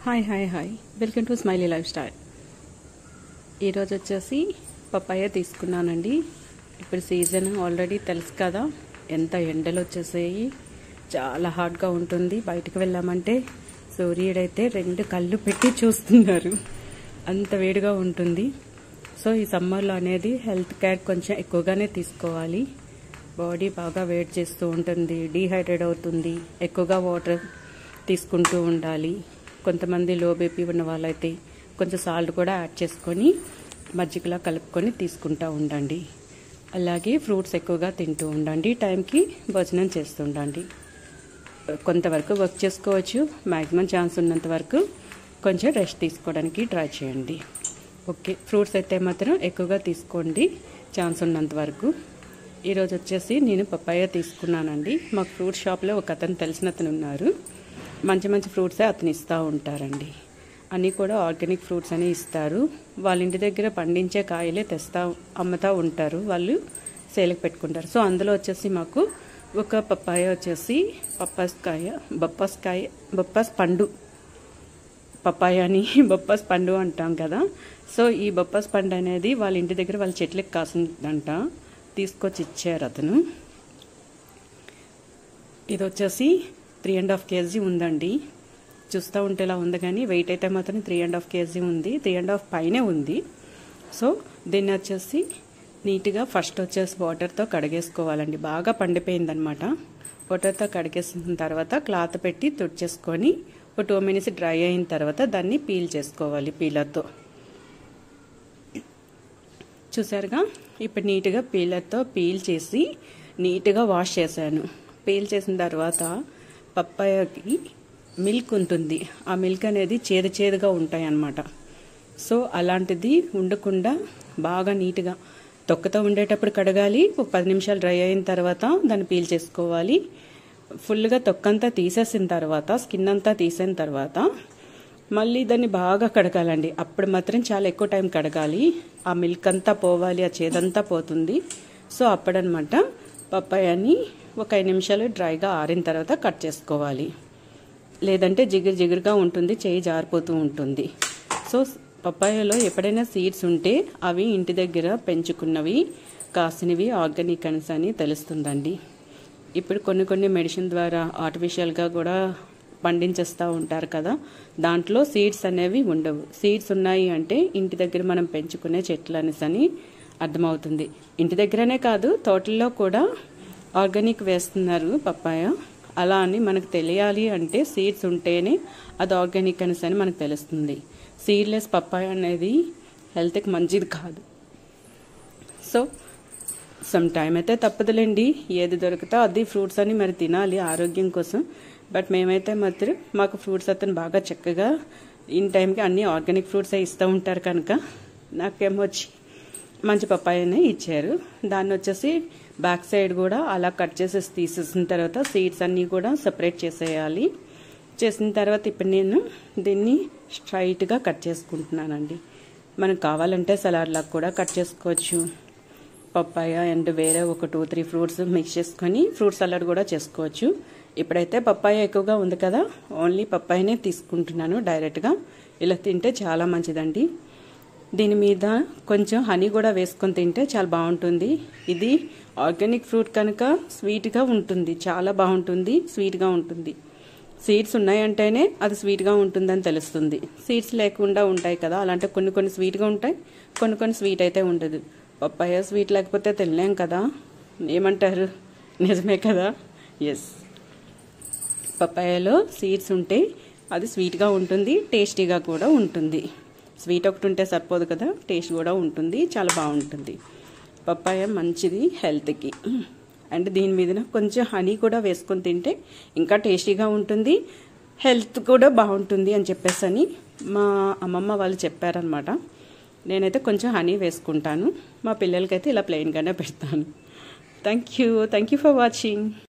Hi welcome to smiley life style. ఈరోజు వచ్చేసి papaya తీసుకున్నానండి. ఇప్పుడు సీజన్ ఆల్రెడీ తెలుసు కదా, ఎంత ఎండలు వచ్చేసాయి, చాలా హాట్గా ఉంటుంది. బయటకు వెళ్ళామంటే సూర్యుడైతే 2 కళ్ళు పెట్టి చూస్తున్నారు, అంత వేడిగా ఉంటుంది. సో ఈ సమ్మర్లో అనేది హెల్త్ కేర్ కొంచెం ఎక్కువగానే తీసుకోవాలి. బాడీ బాగా వేడి చేస్తూ ఉంటుంది, డీహైడ్రేట్ అవుతుంది. ఎక్కువగా వాటర్ తీసుకుంటూ ఉండాలి. కొంతమంది లో బీపీ ఉన్న వాళ్ళైతే కొంచెం సాల్ట్ కూడా యాడ్ చేసుకొని మజ్జిగలా కలుపుకొని తీసుకుంటూ ఉండండి. అలాగే ఫ్రూట్స్ ఎక్కువగా తింటూ ఉండండి. టైంకి భోజనం చేస్తూ ఉండండి. కొంతవరకు వర్క్ చేసుకోవచ్చు, మ్యాక్సిమం ఛాన్స్ ఉన్నంత వరకు కొంచెం రెస్ట్ తీసుకోవడానికి ట్రై చేయండి. ఓకే, ఫ్రూట్స్ అయితే మాత్రం ఎక్కువగా తీసుకోండి ఛాన్స్ ఉన్నంత వరకు. ఈరోజు వచ్చేసి నేను పపాయ తీసుకున్నానండి. మాకు ఫ్రూట్ షాప్లో ఒక అతను తెలిసిన అతను ఉన్నారు. మంచి మంచి ఫ్రూట్సే అతను ఇస్తూ ఉంటారండి. అన్నీ కూడా ఆర్గానిక్ ఫ్రూట్స్ అని ఇస్తారు. వాళ్ళ ఇంటి దగ్గర పండించే కాయలే అమ్ముతూ ఉంటారు, వాళ్ళు సేల్కి పెట్టుకుంటారు. సో అందులో వచ్చేసి మాకు ఒక పపాయ వచ్చేసి బొప్పాస్ పండు, పపాయాని బొప్పాస్ పండు అంటాం కదా. సో ఈ బొప్పాస్ పండు అనేది వాళ్ళ ఇంటి దగ్గర వాళ్ళ చెట్లకి కాసిందంట, తీసుకొచ్చి ఇచ్చారు అతను. ఇది వచ్చేసి 3.5 kg ఉందండి. చూస్తూ ఉంటే ఇలా ఉంది, కానీ వెయిట్ అయితే మాత్రం 3.5 kg ఉంది. 3.5 పైనే ఉంది. సో దీన్ని వచ్చేసి నీట్గా ఫస్ట్ వచ్చేసి వాటర్తో కడిగేసుకోవాలండి. బాగా పండిపోయిందనమాట. వాటర్తో కడిగేసిన తర్వాత క్లాత్ పెట్టి తుడిచేసుకొని ఒక 2 minutes డ్రై అయిన తర్వాత దాన్ని పీల్ చేసుకోవాలి పీలర్తో. చూసారుగా, ఇప్పుడు నీట్గా పీలర్తో పీల్ చేసి నీట్గా వాష్ చేశాను. పీల్ చేసిన తర్వాత పప్పాయకి మిల్క్ ఉంటుంది, ఆ మిల్క్ అనేది చేదుగా ఉంటాయి అన్నమాట. సో అలాంటిది ఉండకుండా బాగా నీట్గా తొక్కతో ఉండేటప్పుడు కడగాలి. ఒక 10 నిమిషాలు డ్రై అయిన తర్వాత దాన్ని పీల్ చేసుకోవాలి. ఫుల్గా తొక్కంతా తీసేసిన తర్వాత, స్కిన్ అంతా తీసిన తర్వాత మళ్ళీ దాన్ని బాగా కడగాలండి. అప్పుడు మాత్రం చాలా ఎక్కువ టైం కడగాలి. ఆ మిల్క్ అంతా పోవాలి, ఆ చేదంతా పోతుంది. సో అప్పుడనమాట పప్పాయని ఒక 5 నిమిషాలు డ్రైగా ఆరిన తర్వాత కట్ చేసుకోవాలి. లేదంటే జిగురుగా ఉంటుంది, చేయి జారిపోతూ ఉంటుంది. సో పప్పాయలో ఎప్పుడైనా సీడ్స్ ఉంటే అవి ఇంటి దగ్గర పెంచుకున్నవి, కాసినవి, ఆర్గానిక్ అని తెలుస్తుందండి. ఇప్పుడు కొన్ని మెడిసిన్ ద్వారా ఆర్టిఫిషియల్గా కూడా పండించేస్తూ ఉంటారు కదా, దాంట్లో సీడ్స్ అనేవి ఉండవు. సీడ్స్ ఉన్నాయి అంటే ఇంటి దగ్గర మనం పెంచుకునే చెట్లు అని అర్థమవుతుంది. ఇంటి దగ్గరనే కాదు, తోటల్లో కూడా ఆర్గానిక్ వేస్తున్నారు పప్పాయ. అలా అని మనకు తెలియాలి అంటే సీడ్స్ ఉంటేనే అది ఆర్గానిక్ అని మనకు తెలుస్తుంది. సీడ్లెస్ పప్పాయ అనేది హెల్త్కి మంచిది కాదు. సో సమ్ టైం అయితే తప్పదులేండి, ఏది దొరుకుతా అది ఫ్రూట్స్ అని మరి తినాలి ఆరోగ్యం కోసం. బట్ మేమైతే మాత్రం మాకు ఫ్రూట్స్ అతను బాగా చక్కగా ఇన్ టైంకి అన్ని ఆర్గానిక్ ఫ్రూట్సే ఇస్తూ ఉంటారు కనుక నాకేమొచ్చి మంచి పప్పాయనే ఇచ్చారు. దాన్ని వచ్చేసి బ్యాక్ సైడ్ కూడా అలా కట్ చేసేసి తీసేసిన తర్వాత సీడ్స్ అన్నీ కూడా సెపరేట్ చేసేయాలి. చేసిన తర్వాత ఇప్పుడు నేను దీన్ని స్ట్రైట్గా కట్ చేసుకుంటున్నానండి. మనకు కావాలంటే సలాడ్లాగా కూడా కట్ చేసుకోవచ్చు. పప్పాయ అండ్ వేరే ఒక 2-3 ఫ్రూట్స్ మిక్స్ చేసుకొని ఫ్రూట్ సలాడ్ కూడా చేసుకోవచ్చు. ఇప్పుడైతే పప్పాయ ఎక్కువగా ఉంది కదా, ఓన్లీ పప్పాయనే తీసుకుంటున్నాను డైరెక్ట్గా. ఇలా తింటే చాలా మంచిదండి. దీని మీద కొంచెం హనీ కూడా వేసుకొని తింటే చాలా బాగుంటుంది. ఇది ఆర్గానిక్ ఫ్రూట్ కనుక స్వీట్గా ఉంటుంది, చాలా బాగుంటుంది, స్వీట్గా ఉంటుంది. సీడ్స్ ఉన్నాయంటేనే అది స్వీట్గా ఉంటుందని తెలుస్తుంది. సీడ్స్ లేకుండా ఉంటాయి కదా, అలాంటి కొన్ని స్వీట్గా ఉంటాయి, కొన్ని స్వీట్ అయితే ఉండదు. పప్పాయ స్వీట్ లేకపోతే తినలేం కదా, ఏమంటారు? నిజమే కదా. ఎస్, పప్పాయలో సీడ్స్ ఉంటే అది స్వీట్గా ఉంటుంది, టేస్టీగా కూడా ఉంటుంది. స్వీట్ ఒకటి ఉంటే సరిపోదు కదా, టేస్ట్ కూడా ఉంటుంది, చాలా బాగుంటుంది. పప్పాయ మంచిది హెల్త్కి. అండ్ దీని మీద కొంచెం హనీ కూడా వేసుకొని తింటే ఇంకా టేస్టీగా ఉంటుంది, హెల్త్ కూడా బాగుంటుంది అని చెప్పేసి మా అమ్మమ్మ వాళ్ళు చెప్పారనమాట. నేనైతే కొంచెం హనీ వేసుకుంటాను. మా పిల్లలకైతే ఇలా ప్లెయిన్గానే పెడతాను. Thank you for watching.